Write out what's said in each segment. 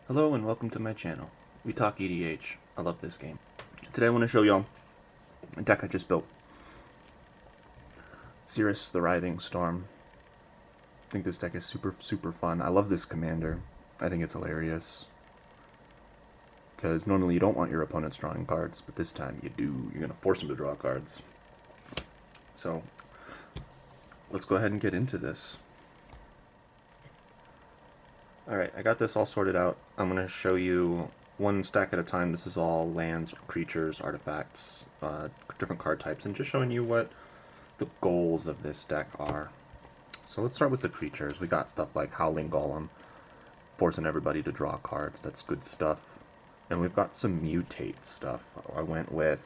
Hello and welcome to my channel. We talk EDH. I love this game. Today I want to show y'all a deck I just built. Xyris, the Writhing Storm. I think this deck is super fun. I love this commander. I think it's hilarious. Because normally you don't want your opponents drawing cards, but this time you do. You're going to force them to draw cards. So, let's go ahead and get into this. Alright, I got this all sorted out. I'm going to show you one stack at a time. This is all lands, creatures, artifacts, different card types, and just showing you what the goals of this deck are. So let's start with the creatures. We got stuff like Howling Golem, forcing everybody to draw cards. That's good stuff. And we've got some mutate stuff. I went with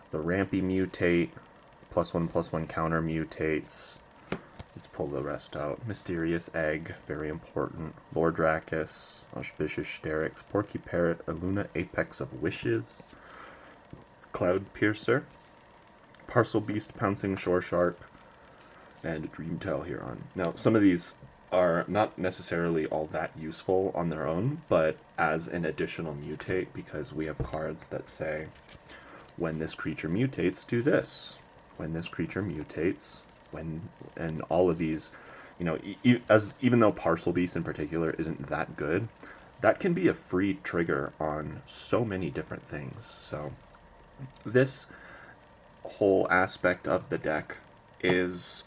the Rampy Mutate, +1/+1 counter mutates. Let's pull the rest out. Mysterious Egg, very important. Lore Drakkis, Auspicious Starrix, Porcuparrot, Illuna, Apex of Wishes, Cloudpiercer, Parcelbeast, Pouncing Shoreshark, and Dreamtail Heron. Now, some of these are not necessarily all that useful on their own, but as an additional mutate, because we have cards that say, when this creature mutates, do this. When this creature mutates, and all of these, you know, even though Parcelbeast in particular isn't that good, that can be a free trigger on so many different things. So this whole aspect of the deck is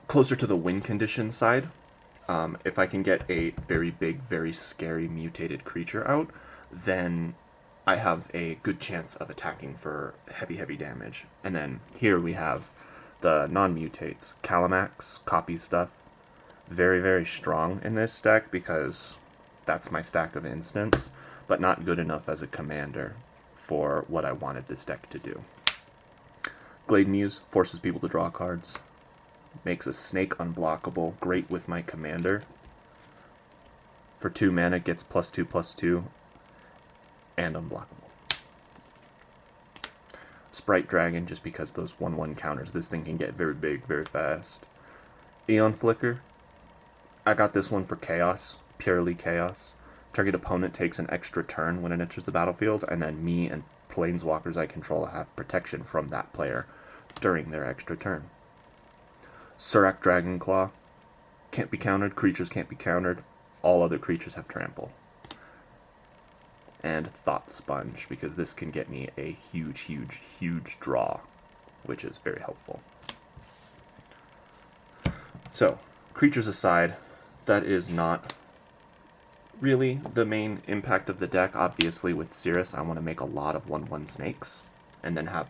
closer to the win condition side. If I can get a very big, very scary mutated creature out, then I have a good chance of attacking for heavy damage. And then here we have the non-mutates. Kalamax, copy stuff. Very strong in this deck because that's my stack of instants, but not good enough as a commander for what I wanted this deck to do. Glademuse forces people to draw cards. Makes a snake unblockable. Great with my commander. For 2 mana, gets +2/+2. And unblockable. Sprite Dragon, just because those 1/1 counters, this thing can get very big, very fast. Eon Frolicker, I got this one for chaos, purely chaos. Target opponent takes an extra turn when it enters the battlefield, and then me and planeswalkers I control have protection from that player during their extra turn. Surrak Dragonclaw, can't be countered, creatures can't be countered, all other creatures have trample. And Thought Sponge, because this can get me a huge draw, which is very helpful. So, creatures aside, that is not really the main impact of the deck. Obviously, with Xyris, I want to make a lot of 1/1 snakes, and then have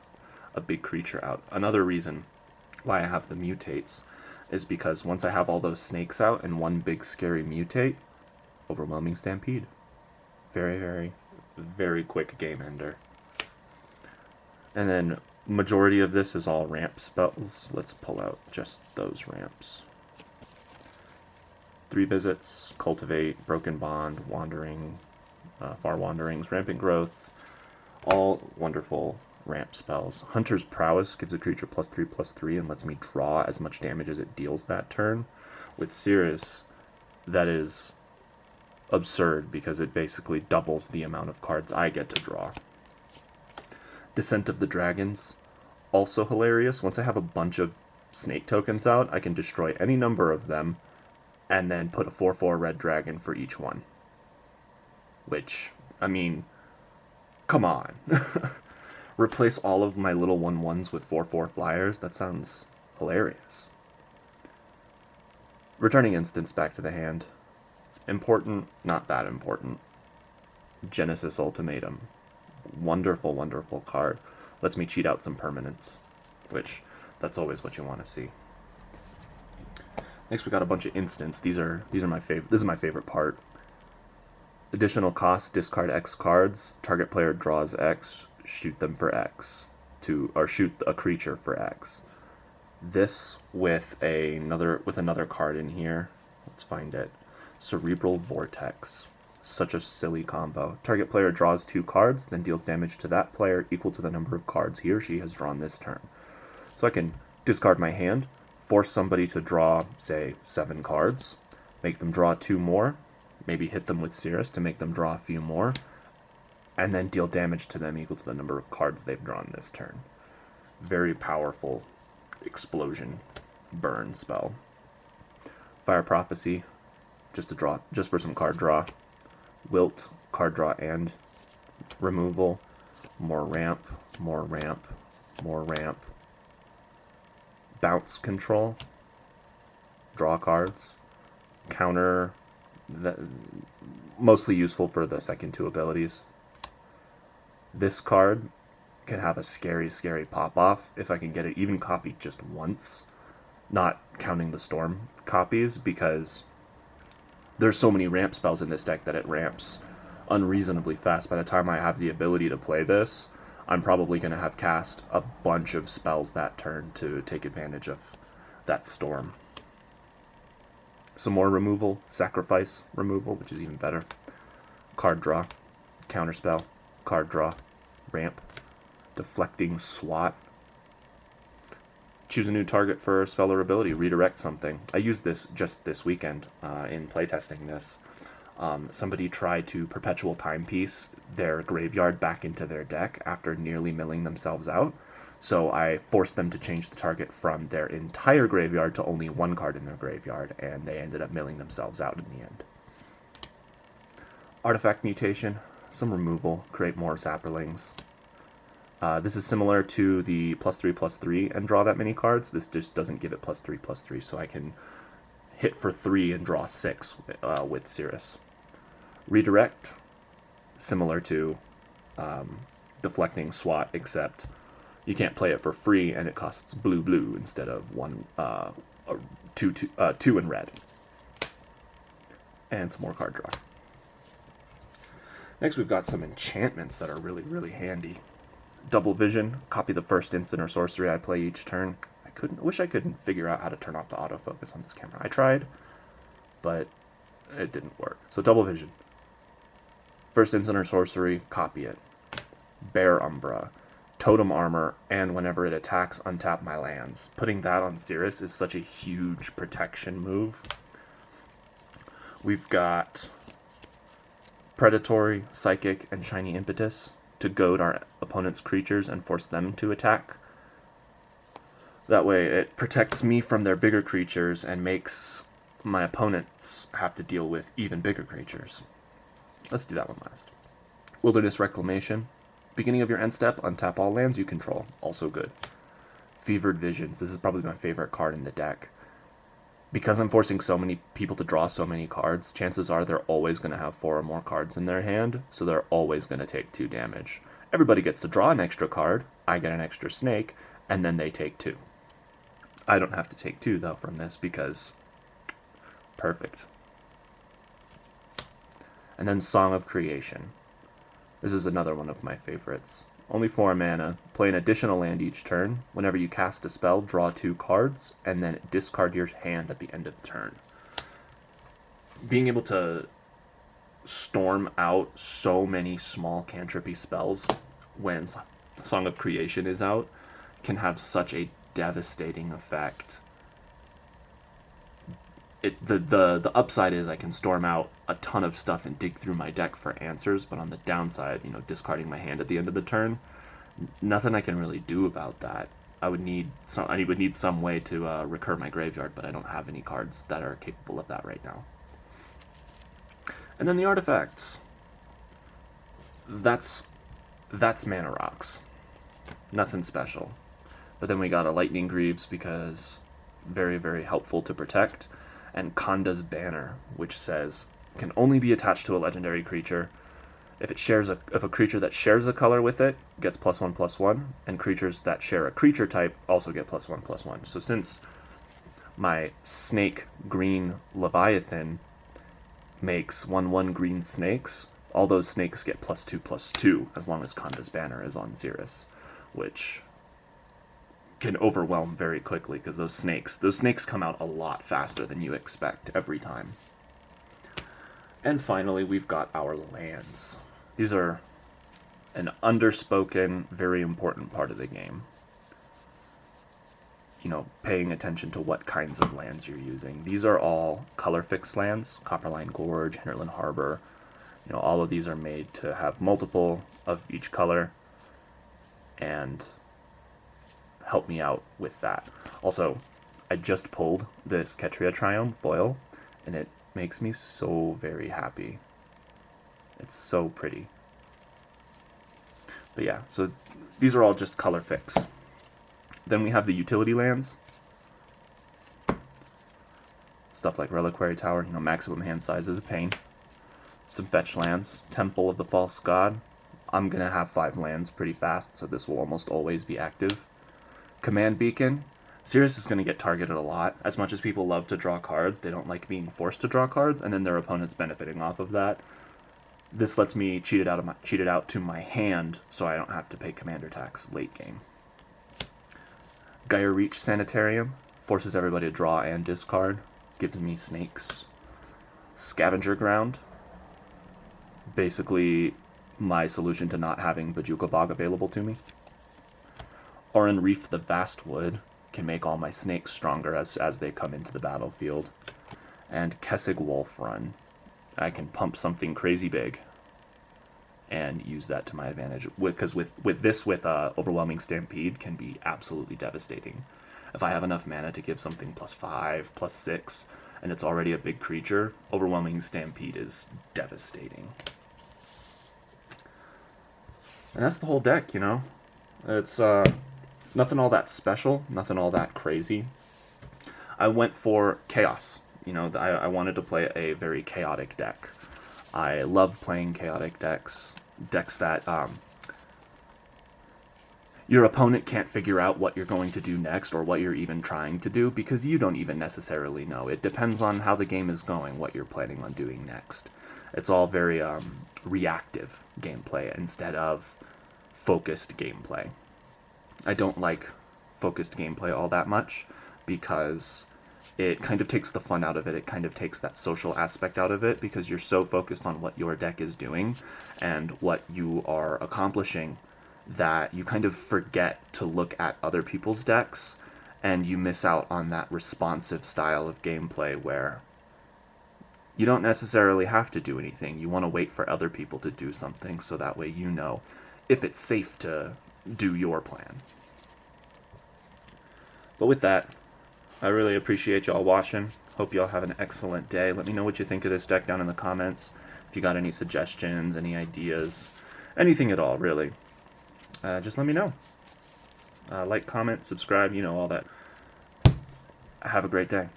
a big creature out. Another reason why I have the mutates is because once I have all those snakes out and one big scary mutate, Overwhelming Stampede. Very quick game ender. And then majority of this is all ramp spells. Let's pull out just those ramps. 3 visits, Cultivate, Broken Bond, Wandering, Far Wanderings, Rampant Growth, all wonderful ramp spells. Hunter's Prowess gives a creature +3/+3 and lets me draw as much damage as it deals that turn. With Xyris, that is absurd because it basically doubles the amount of cards I get to draw. Descent of the Dragons, also hilarious. Once I have a bunch of snake tokens out, I can destroy any number of them and then put a 4/4 red dragon for each one. Which, I mean, come on. Replace all of my little 1/1s with 4/4 flyers? That sounds hilarious. Returning instants back to the hand. Important, not that important. Genesis Ultimatum. Wonderful card. Lets me cheat out some permanents, which, that's always what you want to see. Next we got a bunch of instants. These are my favorite. This is my favorite part. Additional cost, discard X cards. Target player draws X, shoot them for X. Or shoot a creature for X. This with another card in here. Let's find it. Cerebral Vortex. Such a silly combo. Target player draws 2 cards, then deals damage to that player equal to the number of cards he or she has drawn this turn. So I can discard my hand, force somebody to draw, say, 7 cards, make them draw 2 more, maybe hit them with Xyris to make them draw a few more, and then deal damage to them equal to the number of cards they've drawn this turn. Very powerful explosion burn spell. Fire Prophecy, just for some card draw. Wilt, card draw and removal. More ramp, more ramp, more ramp. Bounce control. Draw cards. Counter, mostly useful for the second 2 abilities. This card can have a scary, scary pop-off if I can get it even copied just once. Not counting the storm copies, because there's so many ramp spells in this deck that it ramps unreasonably fast. By the time I have the ability to play this, I'm probably going to have cast a bunch of spells that turn to take advantage of that storm. Some more removal, sacrifice removal, which is even better. Card draw, counterspell, card draw, ramp, deflecting swat. Choose a new target for spell or ability, redirect something. I used this just this weekend in playtesting this. Somebody tried to perpetual timepiece their graveyard back into their deck after nearly milling themselves out. So I forced them to change the target from their entire graveyard to only 1 card in their graveyard, and they ended up milling themselves out in the end. Artifact mutation, some removal, create more sapperlings. This is similar to the +3/+3 and draw that many cards. This just doesn't give it +3/+3, so I can hit for 3 and draw 6 with Xyris. Redirect, similar to deflecting swat, except you can't play it for free, and it costs blue instead of 2 in red. And some more card draw. Next, we've got some enchantments that are really, really handy. Double Vision, copy the first instant or sorcery I play each turn. I wish I couldn't figure out how to turn off the autofocus on this camera. I tried, but it didn't work. So Double Vision. First instant or sorcery, copy it. Bear Umbra, Totem Armor, and whenever it attacks, untap my lands. Putting that on Xyris is such a huge protection move. We've got Predatory, Psychic, and Shiny Impetus to goad our opponent's creatures and force them to attack. That way it protects me from their bigger creatures and makes my opponents have to deal with even bigger creatures. Let's do that one last. Wilderness Reclamation. Beginning of your end step, untap all lands you control. Also good. Fevered Visions. This is probably my favorite card in the deck. Because I'm forcing so many people to draw so many cards, chances are they're always going to have 4 or more cards in their hand, so they're always going to take 2 damage. Everybody gets to draw an extra card, I get an extra snake, and then they take 2. I don't have to take 2, though, from this, because perfect. And then Song of Creation. This is another one of my favorites. Only 4 mana, play an additional land each turn. Whenever you cast a spell, draw 2 cards, and then discard your hand at the end of the turn. Being able to storm out so many small cantrippy spells when Song of Creation is out can have such a devastating effect. The upside is I can storm out a ton of stuff and dig through my deck for answers, but on the downside, discarding my hand at the end of the turn, nothing I can really do about that. I would need some way to recur my graveyard, but I don't have any cards that are capable of that right now. And then the artifacts. That's mana rocks. Nothing special. But then we got a Lightning Greaves because very, very helpful to protect. And Kanda's Banner, which says can only be attached to a legendary creature. If a creature that shares a color with it gets +1/+1, and creatures that share a creature type also get +1/+1. So since my snake green Leviathan makes 1/1 green snakes, all those snakes get +2/+2 as long as Kanda's Banner is on Xyris, which can overwhelm very quickly because those snakes come out a lot faster than you expect every time. And finally, we've got our lands. These are an underspoken, very important part of the game. you know, paying attention to what kinds of lands you're using. These are all color fixed lands, Copperline Gorge, Hinterland Harbor. You know, all of these are made to have multiple of each color and help me out with that. Also, I just pulled this Ketria Triome foil, and it makes me so very happy. It's so pretty. But yeah, so these are all just color fix. Then we have the utility lands. Stuff like Reliquary Tower, you know, maximum hand size is a pain. Some fetch lands, Temple of the False God. I'm going to have 5 lands pretty fast, so this will almost always be active. Command Beacon. Xyris is going to get targeted a lot. As much as people love to draw cards, they don't like being forced to draw cards, and then their opponent's benefiting off of that. This lets me cheat it out to my hand, so I don't have to pay commander tax late game. Gaia Reach Sanitarium. Forces everybody to draw and discard. Gives me snakes. Scavenger Ground. Basically my solution to not having Bajuka Bog available to me. Oran Reef the Vastwood can make all my snakes stronger as they come into the battlefield. And Kessig Wolf Run. I can pump something crazy big and use that to my advantage. Because with Overwhelming Stampede can be absolutely devastating. If I have enough mana to give something +5, +6, and it's already a big creature, Overwhelming Stampede is devastating. And that's the whole deck, you know? It's nothing all that special, nothing all that crazy. I went for chaos. You know, I wanted to play a very chaotic deck. I love playing chaotic decks that your opponent can't figure out what you're going to do next or what you're even trying to do, because you don't even necessarily know. It depends on how the game is going, what you're planning on doing next. It's all very reactive gameplay instead of focused gameplay. I don't like focused gameplay all that much because it kind of takes the fun out of it. It kind of takes that social aspect out of it because you're so focused on what your deck is doing and what you are accomplishing that you kind of forget to look at other people's decks, and you miss out on that responsive style of gameplay where you don't necessarily have to do anything. You want to wait for other people to do something so that way you know if it's safe to do your plan. But with that, I really appreciate y'all watching. Hope y'all have an excellent day. Let me know what you think of this deck down in the comments. If you got any suggestions, any ideas, anything at all, really. Just let me know. Like, comment, subscribe, you know, all that. Have a great day.